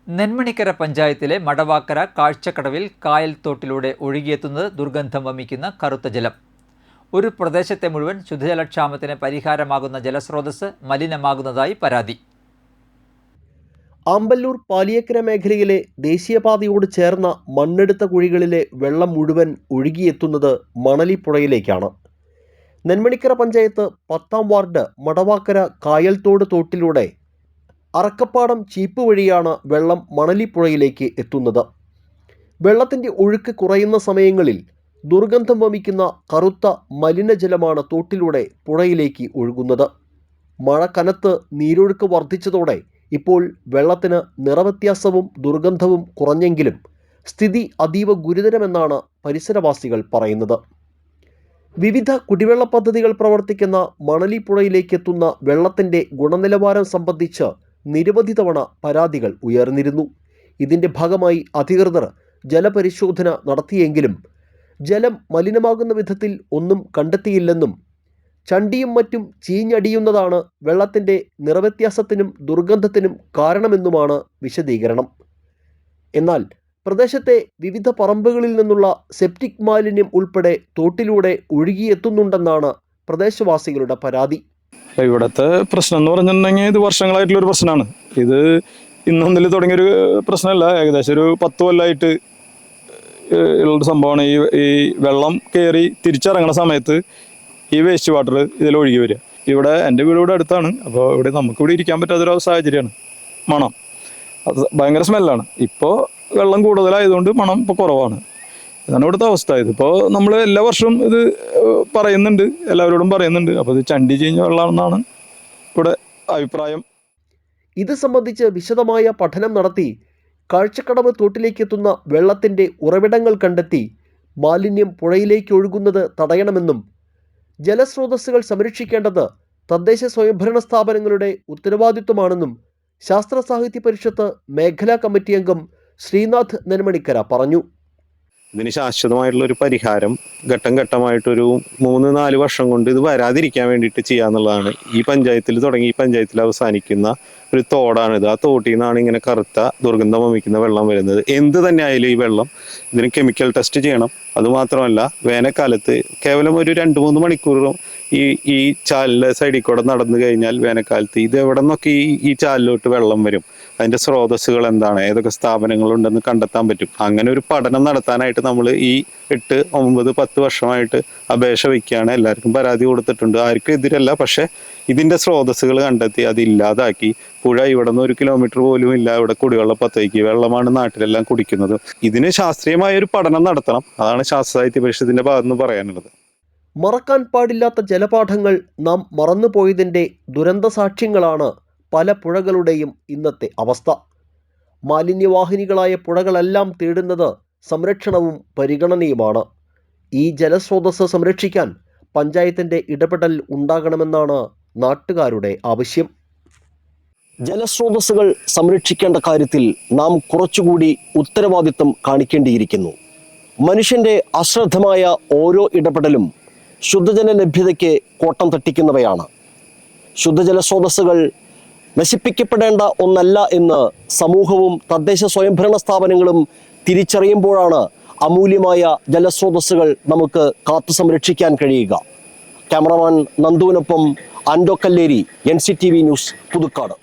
നെന്മണിക്കര പഞ്ചായത്തിലെ മടവാക്കര കാഴ്ചക്കടവിൽ കായൽ തോട്ടിലൂടെ ഒഴുകിയെത്തുന്നത് ദുർഗന്ധം വമിക്കുന്ന കറുത്ത ജലം. ഒരു പ്രദേശത്തെ മുഴുവൻ ശുദ്ധജലക്ഷാമത്തിന് പരിഹാരമാകുന്ന ജലസ്രോതസ് മലിനമാകുന്നതായി പരാതി. ആമ്പല്ലൂർ പാലിയേക്കര മേഖലയിലെ ദേശീയപാതയോട് ചേർന്ന മണ്ണെടുത്ത കുഴികളിലെ വെള്ളം മുഴുവൻ ഒഴുകിയെത്തുന്നത് മണലിപ്പുഴയിലേക്കാണ്. നെന്മണിക്കര പഞ്ചായത്ത് 10-ാം വാർഡ് മടവാക്കര കായൽത്തോട് തോട്ടിലൂടെ അറക്കപ്പാടം ചീപ്പ് വഴിയാണ് വെള്ളം മണലിപ്പുഴയിലേക്ക് എത്തുന്നത്. വെള്ളത്തിൻ്റെ ഒഴുക്ക് കുറയുന്ന സമയങ്ങളിൽ ദുർഗന്ധം വമിക്കുന്ന കറുത്ത മലിനജലമാണ് തോട്ടിലൂടെ പുഴയിലേക്ക് ഒഴുകുന്നത്. മഴ കനത്ത് നീരൊഴുക്ക് വർദ്ധിച്ചതോടെ ഇപ്പോൾ വെള്ളത്തിന് നിറവ്യത്യാസവും ദുർഗന്ധവും കുറഞ്ഞെങ്കിലും സ്ഥിതി അതീവ ഗുരുതരമെന്നാണ് പരിസരവാസികൾ പറയുന്നത്. വിവിധ കുടിവെള്ള പദ്ധതികൾ പ്രവർത്തിക്കുന്ന മണലിപ്പുഴയിലേക്കെത്തുന്ന വെള്ളത്തിൻ്റെ ഗുണനിലവാരം സംബന്ധിച്ച് നിരവധി തവണ പരാതികൾ ഉയർന്നിരുന്നു. ഇതിൻ്റെ ഭാഗമായി അധികൃതർ ജലപരിശോധന നടത്തിയെങ്കിലും ജലം മലിനമാകുന്ന വിധത്തിൽ ഒന്നും കണ്ടെത്തിയില്ലെന്നും ചണ്ടിയും മറ്റും ചീഞ്ഞടിയുന്നതാണ് വെള്ളത്തിൻ്റെ നിറവ്യത്യാസത്തിനും ദുർഗന്ധത്തിനും കാരണമെന്നുമാണ് വിശദീകരണം. എന്നാൽ പ്രദേശത്തെ വിവിധ പറമ്പുകളിൽ നിന്നുള്ള സെപ്റ്റിക് മാലിന്യം ഉൾപ്പെടെ തോട്ടിലൂടെ ഒഴുകിയെത്തുന്നുണ്ടെന്നാണ് പ്രദേശവാസികളുടെ പരാതി. ഇവിടുത്തെ പ്രശ്നം എന്ന് പറഞ്ഞിട്ടുണ്ടെങ്കിൽ ഇത് വർഷങ്ങളായിട്ടുള്ളൊരു പ്രശ്നമാണ്. ഇത് ഇന്നൊന്നിൽ തുടങ്ങിയൊരു പ്രശ്നമല്ല, ഏകദേശം ഒരു 10 കൊല്ലമായിട്ട് ഉള്ളൊരു സംഭവമാണ്. ഈ വെള്ളം കയറി തിരിച്ചിറങ്ങുന്ന സമയത്ത് ഈ വേസ്റ്റ് വാട്ടർ ഇതിൽ ഒഴുകി വരിക. ഇവിടെ എൻ്റെ വീട് ഇവിടെ അടുത്താണ്. അപ്പോൾ ഇവിടെ നമുക്കിവിടെ ഇരിക്കാൻ പറ്റാത്തൊരു സാഹചര്യമാണ്. മണം അത് ഭയങ്കര സ്മെല്ലാണ്. ഇപ്പോൾ വെള്ളം കൂടുതലായതുകൊണ്ട് മണം ഇപ്പോൾ കുറവാണ്. ഇതാണ് ഇവിടുത്തെ അവസ്ഥ. ഇതിപ്പോൾ നമ്മൾ എല്ലാ വർഷവും ഇത് പറയുന്നുണ്ട്, എല്ലാവരോടും പറയുന്നുണ്ട്. അപ്പോൾ ഇത് ചണ്ടി ചീഞ്ഞ വെള്ളമാണെന്നാണ് ഇവിടെ അഭിപ്രായം. ഇത് സംബന്ധിച്ച് വിശദമായ പഠനം നടത്തി കാഴ്ചക്കടവ് തോട്ടിലേക്കെത്തുന്ന വെള്ളത്തിൻ്റെ ഉറവിടങ്ങൾ കണ്ടെത്തി മാലിന്യം പുഴയിലേക്ക് ഒഴുകുന്നത് തടയണമെന്നും ജലസ്രോതസ്സുകൾ സംരക്ഷിക്കേണ്ടത് തദ്ദേശ സ്വയംഭരണ സ്ഥാപനങ്ങളുടെ ഉത്തരവാദിത്വമാണെന്നും ശാസ്ത്ര സാഹിത്യ പരിഷത്ത് മേഖലാ കമ്മിറ്റി അംഗം ശ്രീനാഥ് നെന്മണിക്കര പറഞ്ഞു. ഇതിന് ശാശ്വതമായിട്ടുള്ളൊരു പരിഹാരം ഘട്ടം ഘട്ടമായിട്ടൊരു 3-4 വർഷം കൊണ്ട് ഇത് വരാതിരിക്കാൻ വേണ്ടിയിട്ട് ചെയ്യാന്നുള്ളതാണ്. ഈ പഞ്ചായത്തിൽ തുടങ്ങി ഈ പഞ്ചായത്തിൽ അവസാനിക്കുന്ന ഒരു തോടാണിത്. ആ തോട്ടിൽ നിന്നാണ് ഇങ്ങനെ കറുത്ത ദുർഗന്ധം വമിക്കുന്ന വെള്ളം വരുന്നത്. എന്ത് തന്നെ ആയാലും ഈ വെള്ളം ഇതിന് കെമിക്കൽ ടെസ്റ്റ് ചെയ്യണം. അതുമാത്രമല്ല, വേനൽക്കാലത്ത് കേവലം ഒരു 2-3 മണിക്കൂറും ഈ ചാലിൻ്റെ സൈഡിൽ കൂടെ നടന്നു കഴിഞ്ഞാൽ വേനൽക്കാലത്ത് ഇത് എവിടെ നിന്നൊക്കെ ഈ ചാലിലോട്ട് വെള്ളം വരും, അതിൻ്റെ സ്രോതസ്സുകൾ എന്താണ്, ഏതൊക്കെ സ്ഥാപനങ്ങളുണ്ടെന്ന് കണ്ടെത്താൻ പറ്റും. അങ്ങനെ ഒരു പഠനം നടത്താനായിട്ട് നമ്മൾ ഈ 8, 9, 10 വർഷമായിട്ട് അപേക്ഷ വയ്ക്കുകയാണ്. എല്ലാവർക്കും പരാതി കൊടുത്തിട്ടുണ്ട്, ആർക്കും എതിരല്ല. പക്ഷേ ഇതിൻ്റെ സ്രോതസ്സുകൾ കണ്ടെത്തി അതില്ലാതാക്കി പുഴ ഇവിടെ നിന്ന് 1 കിലോമീറ്റർ പോലും ഇല്ല. ഇവിടെ കുടിവെള്ള പദ്ധതിക്ക് വെള്ളമാണ് നാട്ടിലെല്ലാം കുടിക്കുന്നത്. ഇതിന് ശാസ്ത്രീയമായ ഒരു പഠനം നടത്തണം. അതാണ് ശാസ്ത്ര സാഹിത്യ പരിഷത്തിൻ്റെ ഭാഗത്തുനിന്ന് പറയാനുള്ളത്. മറക്കാൻ പാടില്ലാത്ത ജലപാഠങ്ങൾ നാം മറന്നുപോയതിൻ്റെ ദുരന്ത സാക്ഷ്യങ്ങളാണ് പല പുഴകളുടെയും ഇന്നത്തെ അവസ്ഥ. മാലിന്യവാഹിനികളായ പുഴകളെല്ലാം തേടുന്നത് സംരക്ഷണവും പരിഗണനയുമാണ്. ഈ ജലസ്രോതസ് സംരക്ഷിക്കാൻ പഞ്ചായത്തിൻ്റെ ഇടപെടൽ ഉണ്ടാകണമെന്നാണ് നാട്ടുകാരുടെ ആവശ്യം. ജലസ്രോതസ്സുകൾ സംരക്ഷിക്കേണ്ട കാര്യത്തിൽ നാം കുറച്ചുകൂടി ഉത്തരവാദിത്വം കാണിക്കേണ്ടിയിരിക്കുന്നു. മനുഷ്യൻ്റെ അശ്രദ്ധമായ ഓരോ ഇടപെടലും ശുദ്ധജല ലഭ്യതയ്ക്ക് കോട്ടം തട്ടിക്കുന്നവയാണ്. ശുദ്ധജല സ്രോതസ്സുകൾ നശിപ്പിക്കപ്പെടേണ്ട ഒന്നല്ല എന്ന് സമൂഹവും തദ്ദേശ സ്വയംഭരണ സ്ഥാപനങ്ങളും തിരിച്ചറിയുമ്പോഴാണ് അമൂല്യമായ ജലസ്രോതസ്സുകൾ നമുക്ക് കാത്തു സംരക്ഷിക്കാൻ കഴിയുക. ക്യാമറമാൻ നന്ദുവിനൊപ്പം ആൻഡോ കല്ലേരി, NCTV ന്യൂസ്, പുതുക്കാട്.